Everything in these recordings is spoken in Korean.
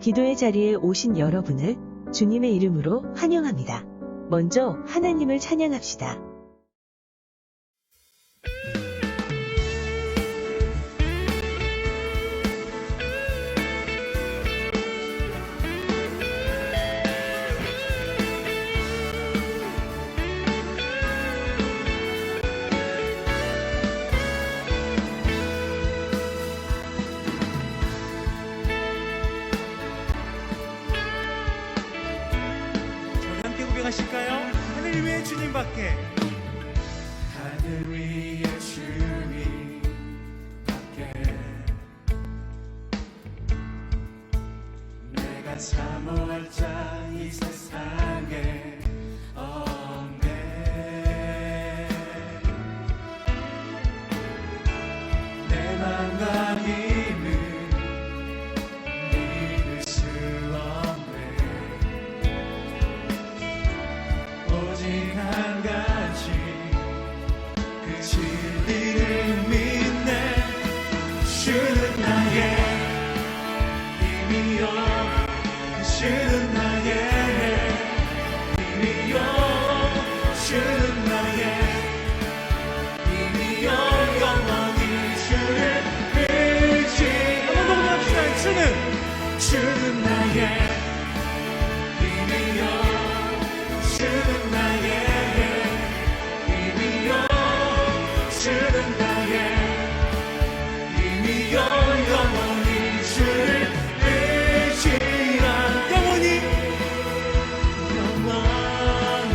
기도의 자리에 오신 여러분을 주님의 이름으로 환영합니다. 먼저 하나님을 찬양합시다. 하실까요? 하늘 위에 주님밖에, 하늘 위에 주님밖에 내가 사모할 자 이 세상에 없네. 내 맘과 힘을 믿을 수 없네. 오직 한 가지 그 진리를 믿네. 주는 나의 힘이요, 주는 나의 힘이요, 주는 나의 힘이요, 영원히 주를 의지. 한번 더 합시다. 주는 나의 힘이요, 주는 나의 힘이요, 주는 나의 힘이요, 영원히 주를 의지한, 영원히 영원히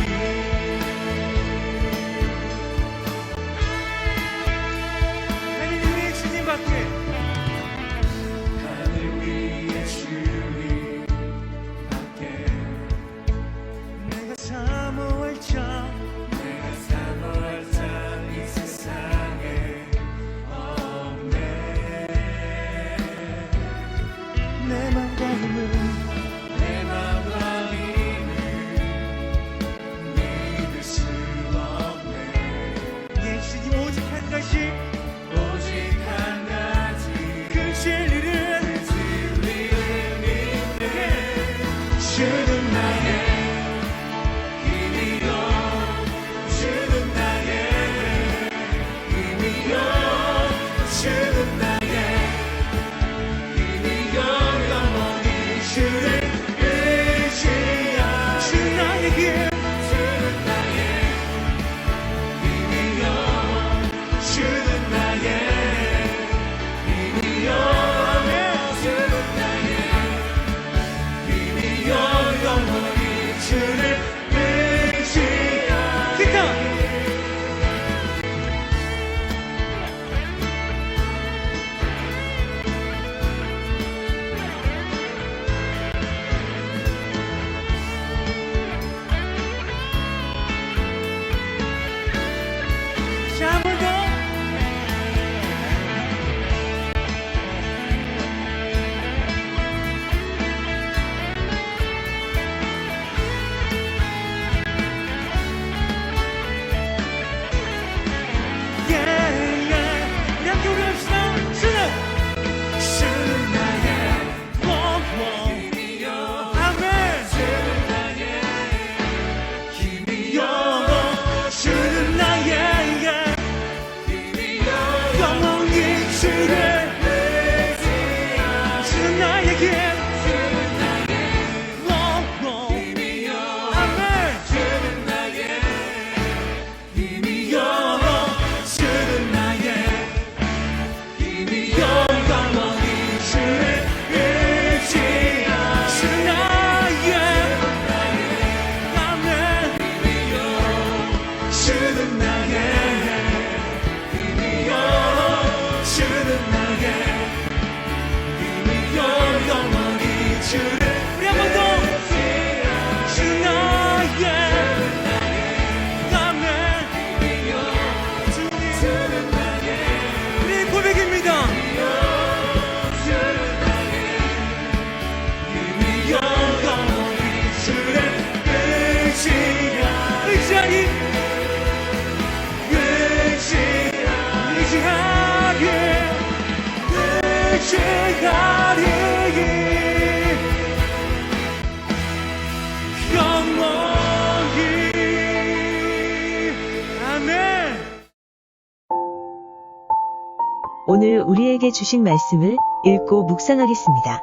오늘 우리에게 주신 말씀을 읽고 묵상하겠습니다.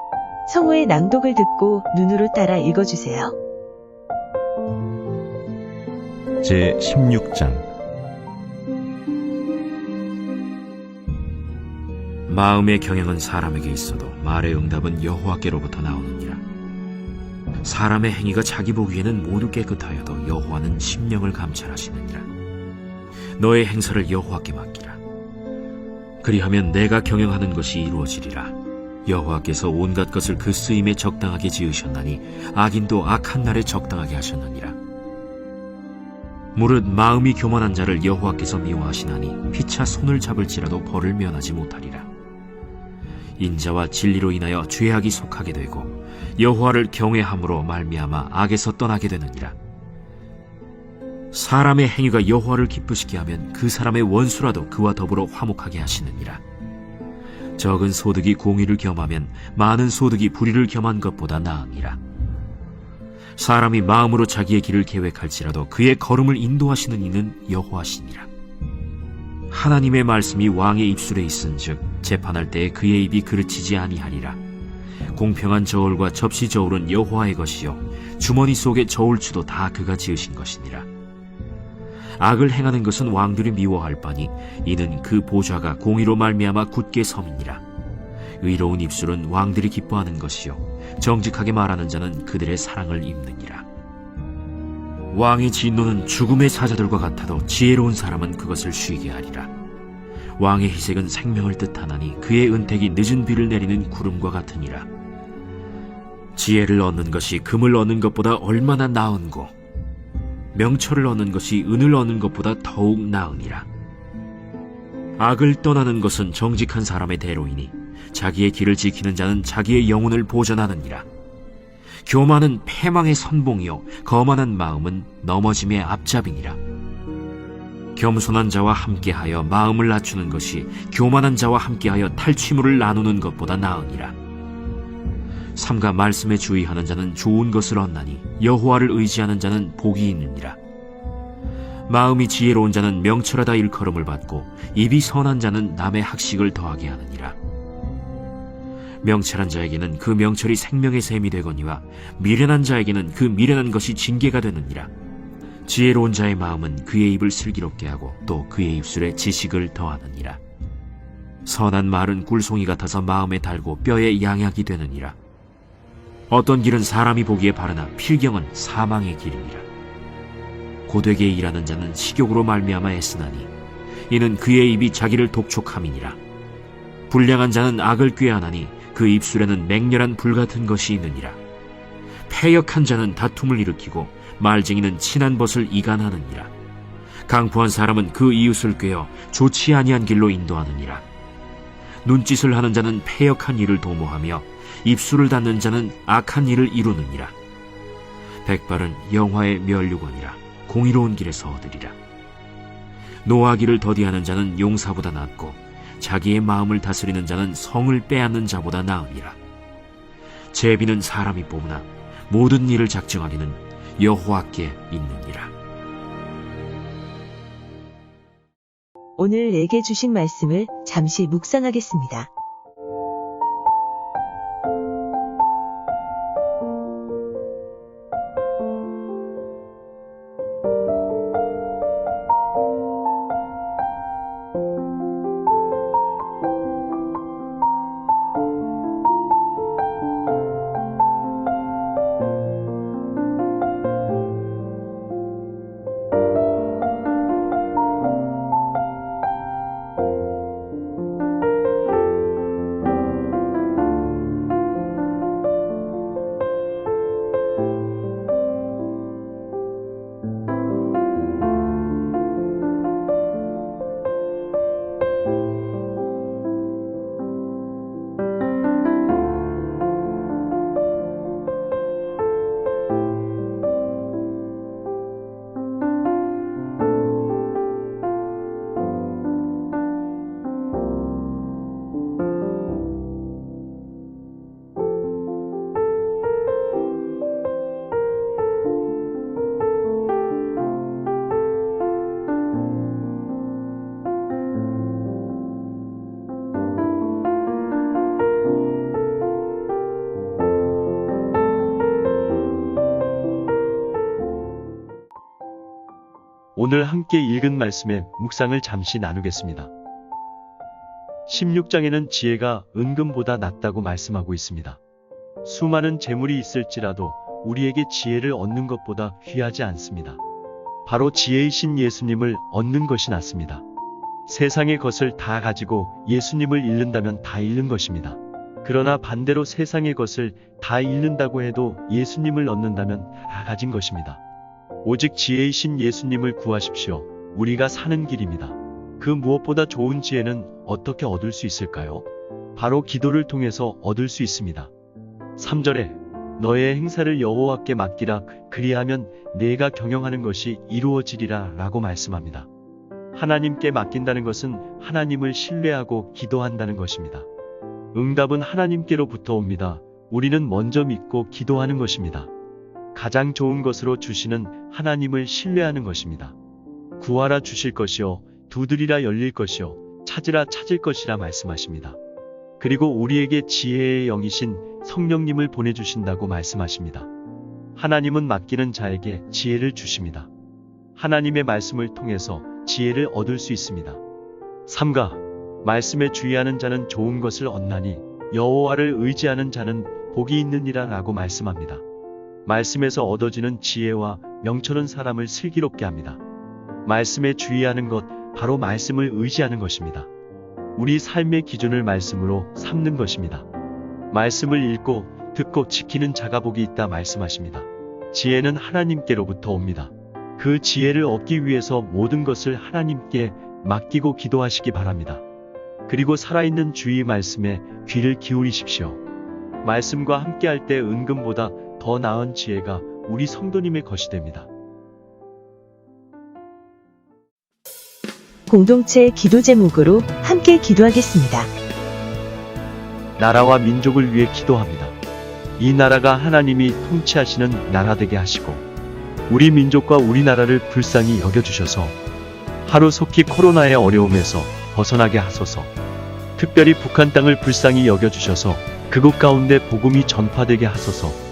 성우의 낭독을 듣고 눈으로 따라 읽어주세요. 제 16장. 마음의 경향은 사람에게 있어도 말의 응답은 여호와께로부터 나오느니라. 사람의 행위가 자기 보기에는 모두 깨끗하여도 여호와는 심령을 감찰하시느니라. 너의 행사를 여호와께 맡기라. 그리하면 내가 경영하는 것이 이루어지리라. 여호와께서 온갖 것을 그 쓰임에 적당하게 지으셨나니 악인도 악한 날에 적당하게 하셨느니라. 무릇 마음이 교만한 자를 여호와께서 미워하시나니 피차 손을 잡을지라도 벌을 면하지 못하리라. 인자와 진리로 인하여 죄악이 속하게 되고 여호와를 경외함으로 말미암아 악에서 떠나게 되느니라. 사람의 행위가 여호와를 기쁘시게 하면 그 사람의 원수라도 그와 더불어 화목하게 하시느니라. 적은 소득이 공의를 겸하면 많은 소득이 불의를 겸한 것보다 나으니라. 사람이 마음으로 자기의 길을 계획할지라도 그의 걸음을 인도하시는 이는 여호와시니라. 하나님의 말씀이 왕의 입술에 있은즉 재판할 때에 그의 입이 그르치지 아니하리라. 공평한 저울과 접시 저울은 여호와의 것이요 주머니 속의 저울추도 다 그가 지으신 것이니라. 악을 행하는 것은 왕들이 미워할 바니 이는 그 보좌가 공의로 말미암아 굳게 섬이니라. 의로운 입술은 왕들이 기뻐하는 것이요 정직하게 말하는 자는 그들의 사랑을 입느니라. 왕의 진노는 죽음의 사자들과 같아도 지혜로운 사람은 그것을 쉬게 하리라. 왕의 희색은 생명을 뜻하나니 그의 은택이 늦은 비를 내리는 구름과 같으니라. 지혜를 얻는 것이 금을 얻는 것보다 얼마나 나은고 명철을 얻는 것이 은을 얻는 것보다 더욱 나으니라. 악을 떠나는 것은 정직한 사람의 대로이니 자기의 길을 지키는 자는 자기의 영혼을 보전하느니라. 교만은 패망의 선봉이요 거만한 마음은 넘어짐의 앞잡이니라. 겸손한 자와 함께하여 마음을 낮추는 것이 교만한 자와 함께하여 탈취물을 나누는 것보다 나으니라. 삼가 말씀에 주의하는 자는 좋은 것을 얻나니 여호와를 의지하는 자는 복이 있느니라. 마음이 지혜로운 자는 명철하다 일컬음을 받고 입이 선한 자는 남의 학식을 더하게 하느니라. 명철한 자에게는 그 명철이 생명의 샘이 되거니와 미련한 자에게는 그 미련한 것이 징계가 되느니라. 지혜로운 자의 마음은 그의 입을 슬기롭게 하고 또 그의 입술에 지식을 더하느니라. 선한 말은 꿀송이 같아서 마음에 달고 뼈에 양약이 되느니라. 어떤 길은 사람이 보기에 바르나 필경은 사망의 길이니라. 고되게 일하는 자는 식욕으로 말미암아 애쓰나니 이는 그의 입이 자기를 독촉함이니라. 불량한 자는 악을 꾀하나니 그 입술에는 맹렬한 불같은 것이 있느니라. 패역한 자는 다툼을 일으키고 말쟁이는 친한 벗을 이간하느니라. 강포한 사람은 그 이웃을 꾀어 좋지 아니한 길로 인도하느니라. 눈짓을 하는 자는 패역한 일을 도모하며 입술을 닫는 자는 악한 일을 이루느니라. 백발은 영화의 면류관이라 공의로운 길에서 얻으리라. 노하기를 더디하는 자는 용사보다 낫고 자기의 마음을 다스리는 자는 성을 빼앗는 자보다 나으니라. 제비는 사람이 뽑으나 모든 일을 작정하기는 여호와께 있느니라. 오늘 내게 주신 말씀을 잠시 묵상하겠습니다. 오늘 함께 읽은 말씀의 묵상을 잠시 나누겠습니다. 16장에는 지혜가 은금보다 낫다고 말씀하고 있습니다. 수많은 재물이 있을지라도 우리에게 지혜를 얻는 것보다 귀하지 않습니다. 바로 지혜이신 예수님을 얻는 것이 낫습니다. 세상의 것을 다 가지고 예수님을 잃는다면 다 잃는 것입니다. 그러나 반대로 세상의 것을 다 잃는다고 해도 예수님을 얻는다면 다 가진 것입니다. 오직 지혜이신 예수님을 구하십시오. 우리가 사는 길입니다. 그 무엇보다 좋은 지혜는 어떻게 얻을 수 있을까요? 바로 기도를 통해서 얻을 수 있습니다. 3절에 너의 행사를 여호와께 맡기라 그리하면 내가 경영하는 것이 이루어지리라 라고 말씀합니다. 하나님께 맡긴다는 것은 하나님을 신뢰하고 기도한다는 것입니다. 응답은 하나님께로부터 옵니다. 우리는 먼저 믿고 기도하는 것입니다. 가장 좋은 것으로 주시는 하나님을 신뢰하는 것입니다. 구하라 주실 것이요 두드리라 열릴 것이요 찾으라 찾을 것이라 말씀하십니다. 그리고 우리에게 지혜의 영이신 성령님을 보내주신다고 말씀하십니다. 하나님은 맡기는 자에게 지혜를 주십니다. 하나님의 말씀을 통해서 지혜를 얻을 수 있습니다. 3가 말씀에 주의하는 자는 좋은 것을 얻나니 여호와를 의지하는 자는 복이 있느니라 라고 말씀합니다. 말씀에서 얻어지는 지혜와 명철은 사람을 슬기롭게 합니다. 말씀에 주의하는 것, 바로 말씀을 의지하는 것입니다. 우리 삶의 기준을 말씀으로 삼는 것입니다. 말씀을 읽고 듣고 지키는 자가 복이 있다 말씀하십니다. 지혜는 하나님께로부터 옵니다. 그 지혜를 얻기 위해서 모든 것을 하나님께 맡기고 기도하시기 바랍니다. 그리고 살아있는 주의 말씀에 귀를 기울이십시오. 말씀과 함께할 때 은금보다 더 나은 지혜가 우리 성도님의 것이 됩니다. 공동체 기도 제목으로 함께 기도하겠습니다. 나라와 민족을 위해 기도합니다. 이 나라가 하나님이 통치하시는 나라 되게 하시고 우리 민족과 우리나라를 불쌍히 여겨주셔서 하루속히 코로나의 어려움에서 벗어나게 하소서. 특별히 북한 땅을 불쌍히 여겨주셔서 그곳 가운데 복음이 전파되게 하소서.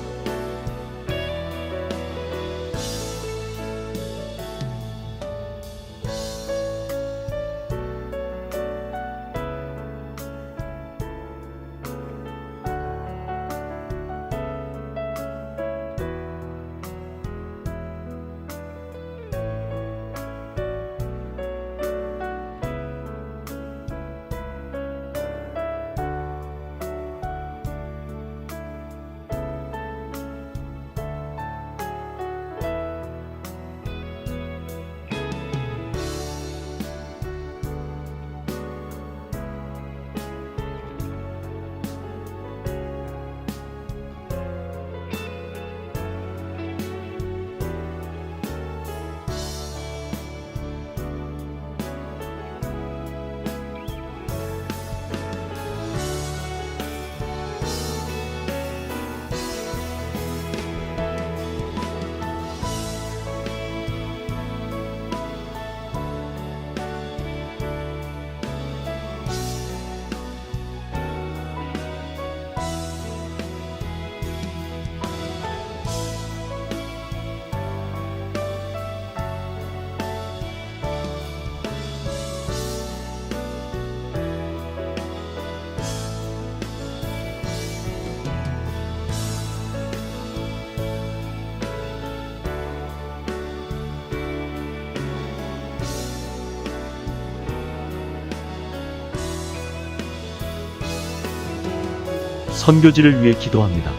선교지를 위해 기도합니다.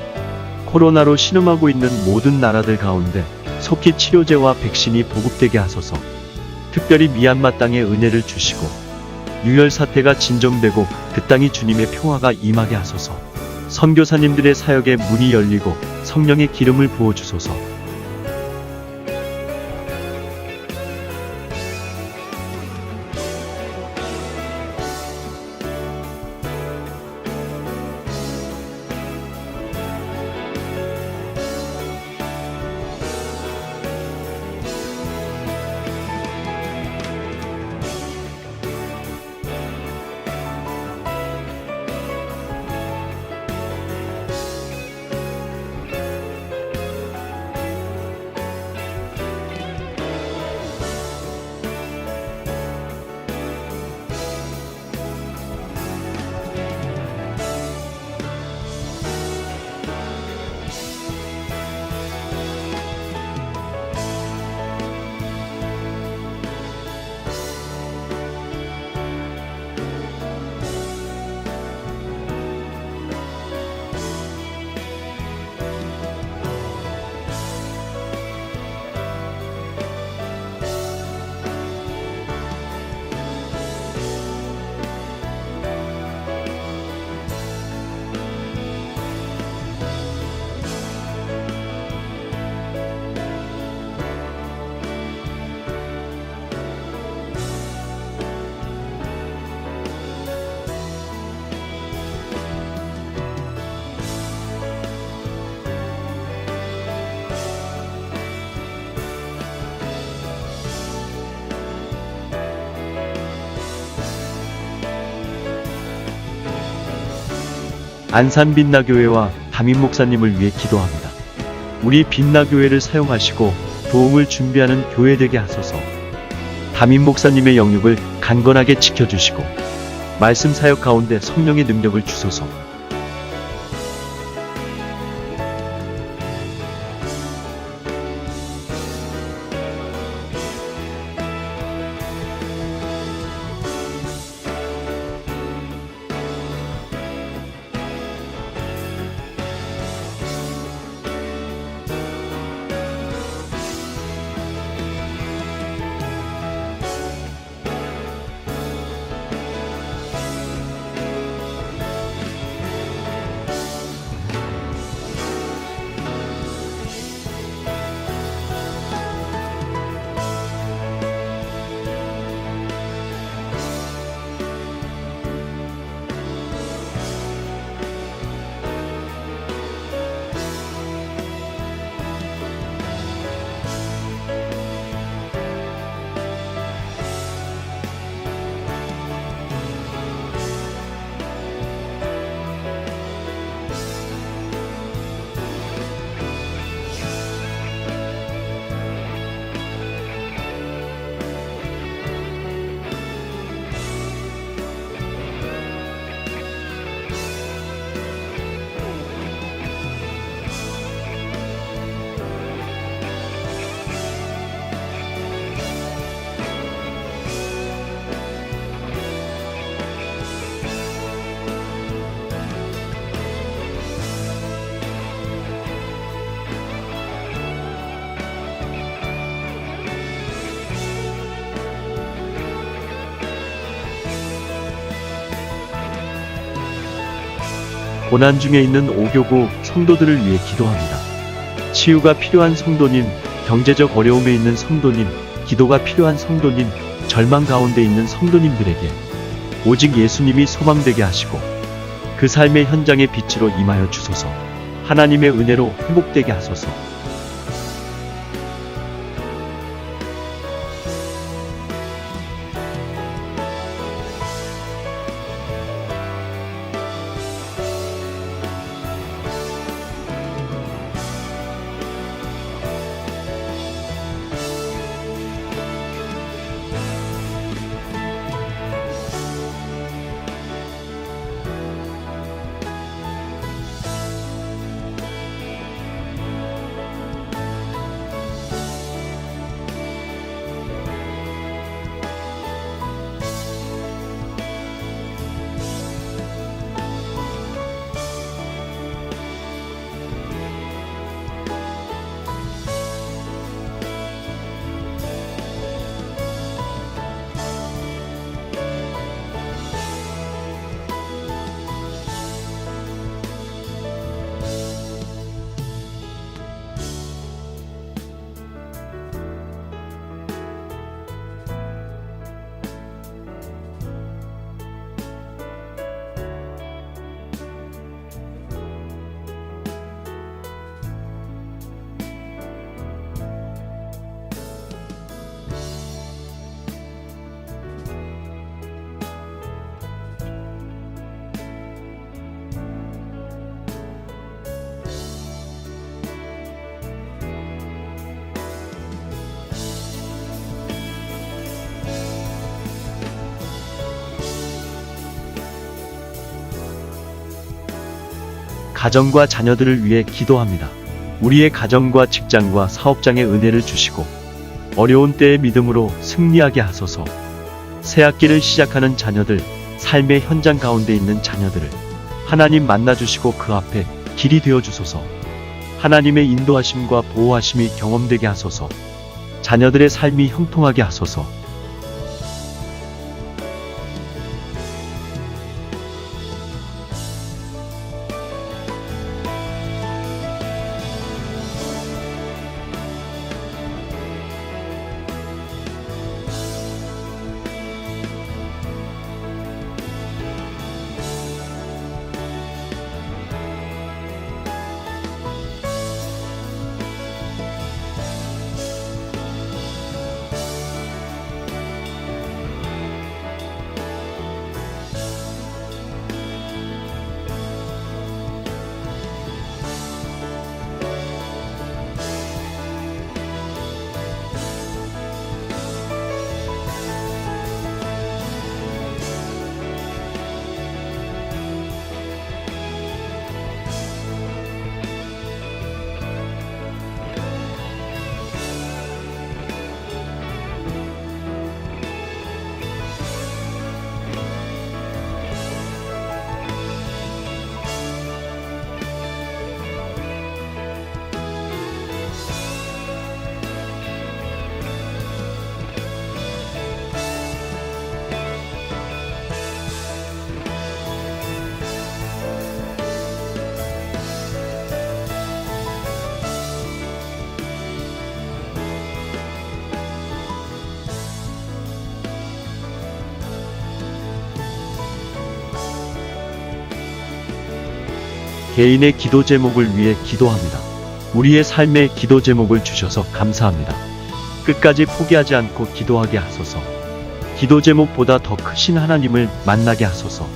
코로나로 신음하고 있는 모든 나라들 가운데 속히 치료제와 백신이 보급되게 하소서. 특별히 미얀마 땅에 은혜를 주시고 유혈 사태가 진정되고 그 땅이 주님의 평화가 임하게 하소서. 선교사님들의 사역에 문이 열리고 성령의 기름을 부어주소서. 안산 빛나교회와 담임 목사님을 위해 기도합니다. 우리 빛나교회를 사용하시고 도움을 준비하는 교회 되게 하소서. 담임 목사님의 영육을 강건하게 지켜주시고 말씀 사역 가운데 성령의 능력을 주소서. 고난 중에 있는 오교구 성도들을 위해 기도합니다. 치유가 필요한 성도님, 경제적 어려움에 있는 성도님, 기도가 필요한 성도님, 절망 가운데 있는 성도님들에게 오직 예수님이 소망되게 하시고 그 삶의 현장의 빛으로 임하여 주소서. 하나님의 은혜로 회복되게 하소서. 가정과 자녀들을 위해 기도합니다. 우리의 가정과 직장과 사업장에 은혜를 주시고 어려운 때에 믿음으로 승리하게 하소서. 새 학기를 시작하는 자녀들, 삶의 현장 가운데 있는 자녀들을 하나님 만나주시고 그 앞에 길이 되어 주소서. 하나님의 인도하심과 보호하심이 경험되게 하소서. 자녀들의 삶이 형통하게 하소서. 개인의 기도 제목을 위해 기도합니다. 우리의 삶의 기도 제목을 주셔서 감사합니다. 끝까지 포기하지 않고 기도하게 하소서. 기도 제목보다 더 크신 하나님을 만나게 하소서.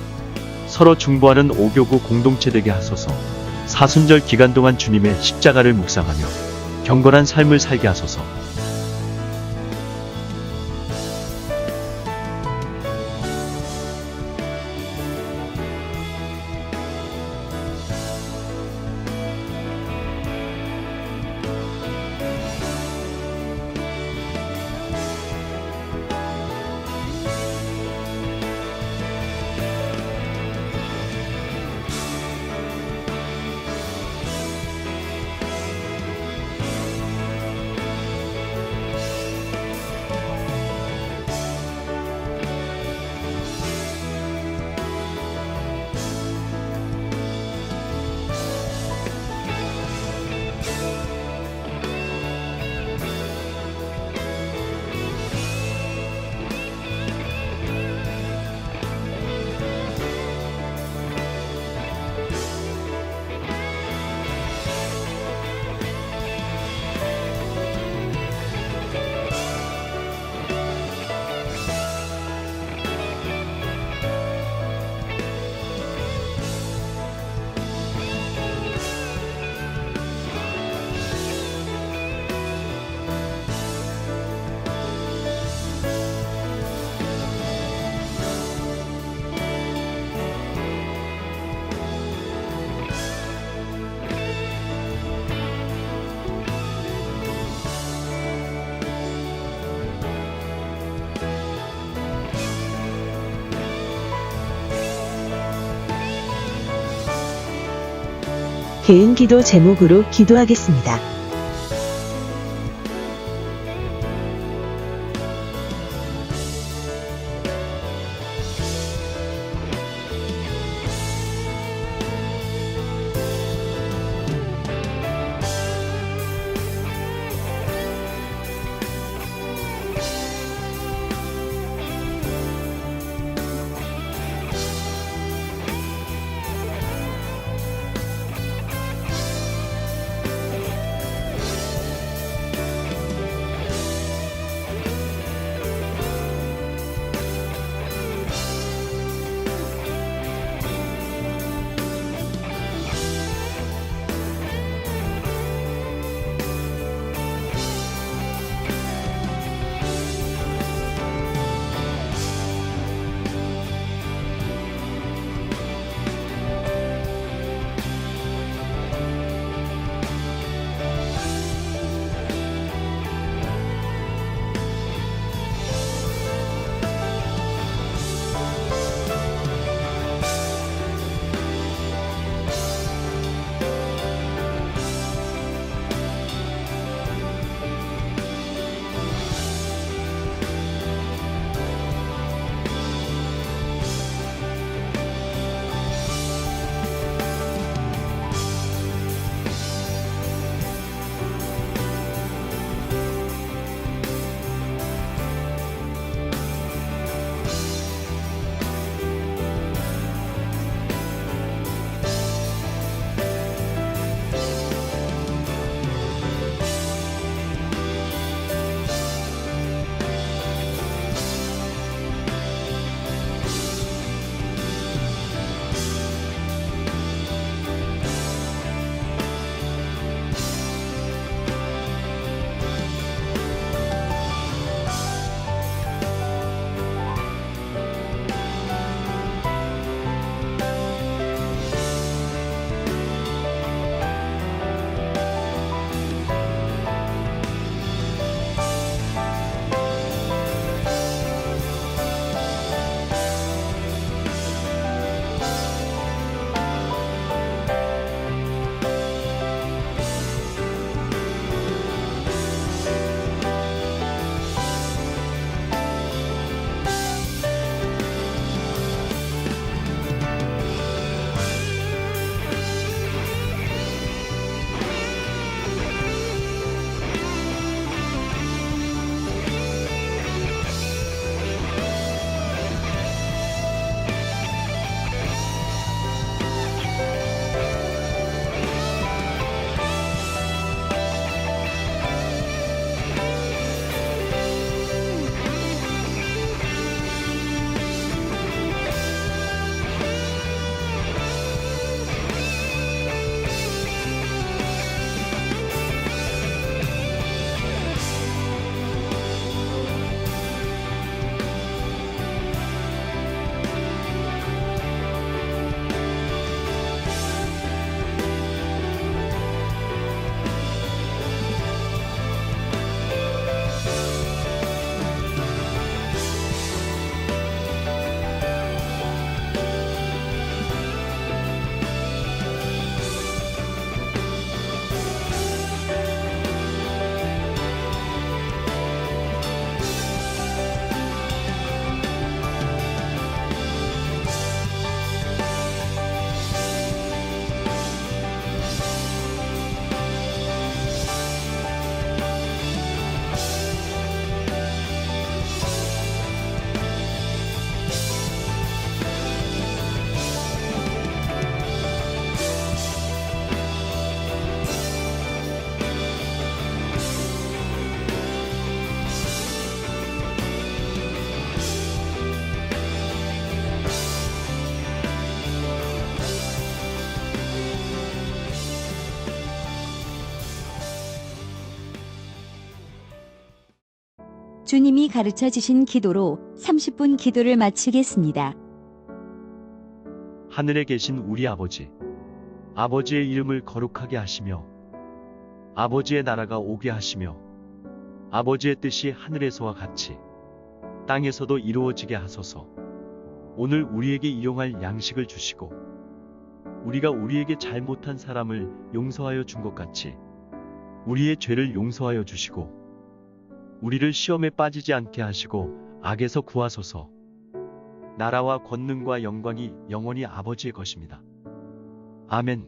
서로 중보하는 오교구 공동체 되게 하소서. 사순절 기간 동안 주님의 십자가를 묵상하며 경건한 삶을 살게 하소서. 개인 기도 제목으로 기도하겠습니다. 주님이 가르쳐 주신 기도로 30분 기도를 마치겠습니다. 하늘에 계신 우리 아버지, 아버지의 이름을 거룩하게 하시며 아버지의 나라가 오게 하시며 아버지의 뜻이 하늘에서와 같이 땅에서도 이루어지게 하소서. 오늘 우리에게 일용할 양식을 주시고 우리가 우리에게 잘못한 사람을 용서하여 준 것 같이 우리의 죄를 용서하여 주시고 우리를 시험에 빠지지 않게 하시고 악에서 구하소서. 나라와 권능과 영광이 영원히 아버지의 것입니다. 아멘.